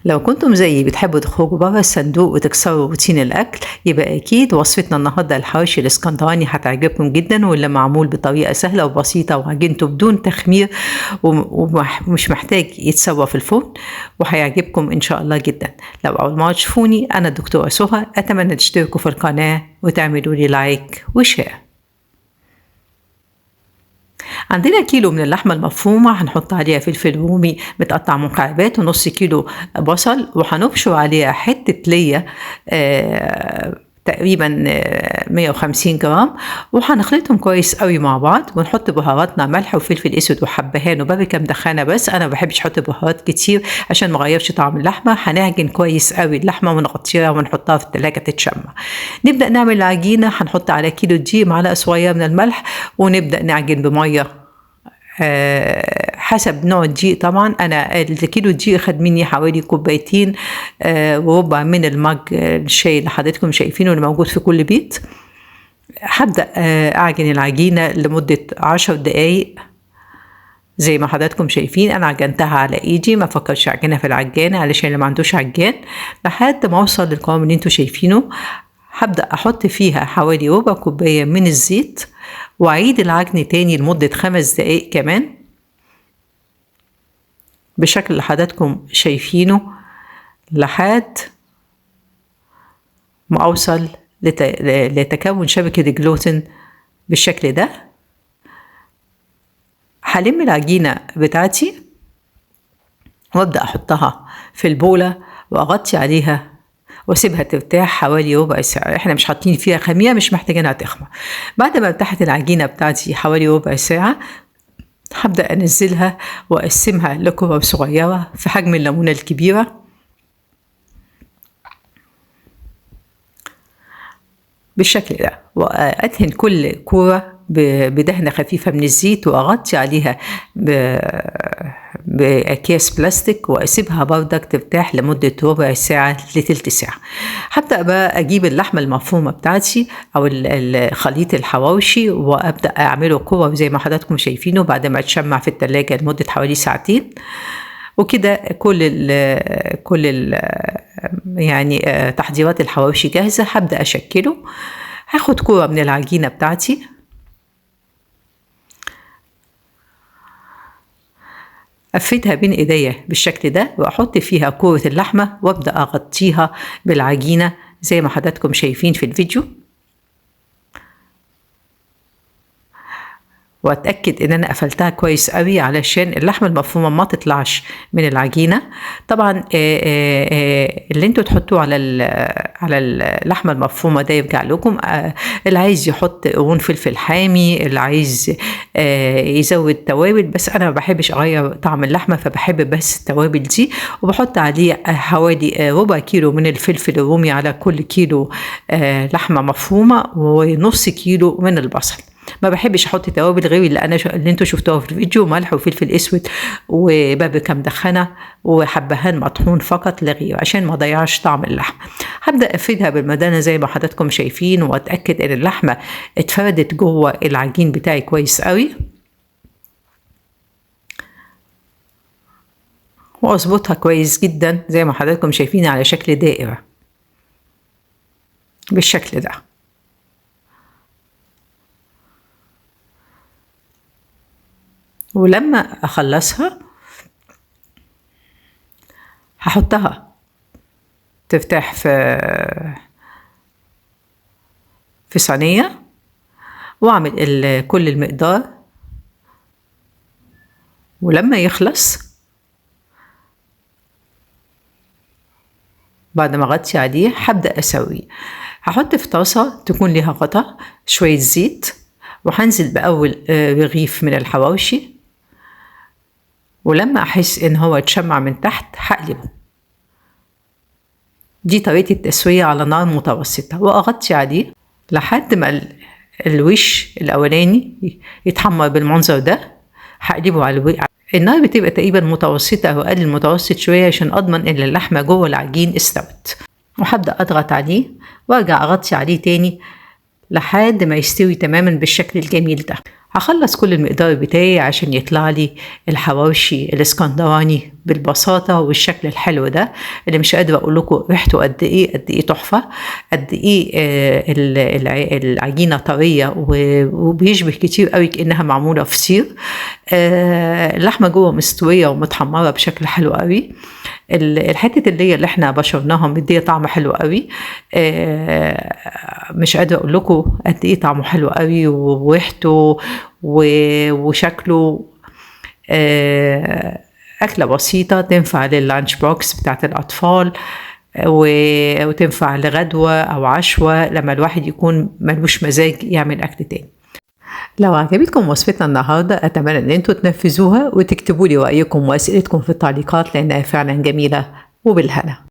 لو كنتم زيي بتحبوا تخرجوا بره الصندوق وتكسروا روتين الأكل، يبقى أكيد وصفتنا النهاردة الحواوشي الإسكندراني هتعجبكم جدا، واللي معمول بطريقة سهلة وبسيطة وعجينته بدون تخمير ومش محتاج يتسوى في الفرن، وهيعجبكم إن شاء الله جدا. لو أول مرة تشوفوني أنا الدكتورة سهى، أتمنى تشتركوا في القناة وتعملوا لي لايك وشير. عندنا كيلو من اللحمة المفرومة، هنحط عليها فلفل رومي متقطع مكعبات، ونص كيلو بصل، وهنبشر عليها حتة ليا تقريبا 150 جرام، وهنخلطهم كويس قوي مع بعض، ونحط بهاراتنا ملح وفلفل اسود وحبهان وبابريكا مدخنه، بس انا ما بحبش احط بهارات كتير عشان ما اغيرش طعم اللحمه. هنعجن كويس قوي اللحمه ونغطيها ونحطها في الثلاجه تتشمع. نبدا نعمل العجينه، هنحط على كيلو دقيق معلقه صغيره من الملح، ونبدا نعجن بميه حسب نوع الدقيق. طبعا انا الكيلو دقيق خد مني حوالي كوبايتين وربع من المج الشاي اللي حضرتكم شايفينه اللي موجود في كل بيت. هبدأ اعجن العجينة لمدة 10 دقايق زي ما حضراتكم شايفين. انا عجنتها على ايدي، ما فكرش اعجنها في العجانة علشان اللي ما عندوش عجان، لحد ما اوصل للقوام اللي انتوا شايفينه. هبدأ احط فيها حوالي ربع كوباية من الزيت، وأعيد العجن تاني لمدة 5 دقايق كمان بالشكل اللي حضراتكم شايفينه، لحد ما أوصل لتكون شبكة الجلوتين بالشكل ده. هلم العجينة بتاعتي وابدأ أحطها في البولة وأغطي عليها واسيبها ترتاح حوالي ربع ساعة. احنا مش حاطين فيها خميرة، مش محتاجينها تخمر. بعد ما ارتاحت العجينة بتاعتي حوالي ربع ساعة، هبدأ انزلها واقسمها لكور صغيرة في حجم الليمونة الكبيرة بالشكل ده، وأدهن كل كورة بدهنة خفيفة من الزيت، وأغطي عليها بأكياس بلاستيك، وأسيبها بردك ترتاح لمدة ربع ساعة لتلت ساعة. هبدأ بقى أجيب اللحمة المفرومة بتاعتي أو خليط الحواوشي، وأبدأ أعمله كور زي ما حضراتكم شايفينه بعد ما تشمع في التلاجة لمدة حوالي ساعتين. وكده كل ال يعني تحضيرات الحواوشي جاهزة. هبدأ أشكله. هاخد كورة من العجينة بتاعتي، أفردها بين إيديا بالشكل ده، وأحط فيها كورة اللحمة، وأبدأ أغطيها بالعجينة زي ما حضراتكم شايفين في الفيديو، واتاكد ان انا قفلتها كويس قوي علشان اللحمه المفرومه ما تطلعش من العجينه. طبعا اللي انتوا تحطوه على اللحمه المفرومه ده يرجع لكم. اللي عايز يحط قرون فلفل حامي، اللي عايز يزود توابل، بس انا ما بحبش اغير طعم اللحمه، فبحب بس التوابل دي. وبحط عليه حوالي ربع كيلو من الفلفل الرومي على كل كيلو لحمه مفرومه، ونص كيلو من البصل. ما بحبش احط توابل غير اللي انتوا شفتوها في الفيديو، ملح وفلفل اسود وبابريكا مدخنه وحبهان مطحون فقط لا غير، عشان ما اضيعش طعم اللحم. هبدا افردها بالمدانه زي ما حضراتكم شايفين، واتاكد ان اللحمه اتفردت جوه العجين بتاعي كويس قوي، واظبطها كويس جدا زي ما حضراتكم شايفين على شكل دائره بالشكل ده. ولما اخلصها هحطها ترتاح في صينية، واعمل كل المقدار. ولما يخلص بعد ما اغطي عليه هبدأ اسويه. هحط في طاسة تكون ليها غطا شوية زيت، وهنزل بأول رغيف من الحواوشي، ولما أحس إن هو اتشمع من تحت هقلبه. دي طريقة التسوية على نار متوسطة، وأغطي عليه لحد ما الوش الأولاني يتحمر بالمنظر ده. هقلبه على النار بتبقى تقريبا متوسطة أو أقل المتوسط شوية، عشان أضمن إن اللحمة جوه العجين استوت. وهبدأ أضغط عليه وأرجع أغطي عليه تاني لحد ما يستوي تماما بالشكل الجميل ده. هخلص كل المقدار بتاعي عشان يطلع لي الحواوشي الاسكندراني بالبساطة والشكل الحلو ده اللي مش قادرة اقول لكم ريحته قد ايه تحفة، قد ايه العجينة طرية وبيشبه كتير قوي كأنها معمولة فطير. اللحمة جوه مستوية ومتحمرة بشكل حلو قوي. الحتة اللي احنا بشرناها مدية طعم حلو قوي. مش قادرة اقول لكم قد ايه طعمه حلو قوي وريحته وشكله. أكلة بسيطة تنفع لللانش بوكس بتاعت الأطفال، وتنفع لغدوة أو عشوة لما الواحد يكون ملوش مزاج يعمل أكل تاني. لو عجبتكم وصفتنا النهاردة أتمنى أن انتوا تنفذوها وتكتبوا لي رأيكم وأسئلتكم في التعليقات لأنها فعلا جميلة. وبالهنا.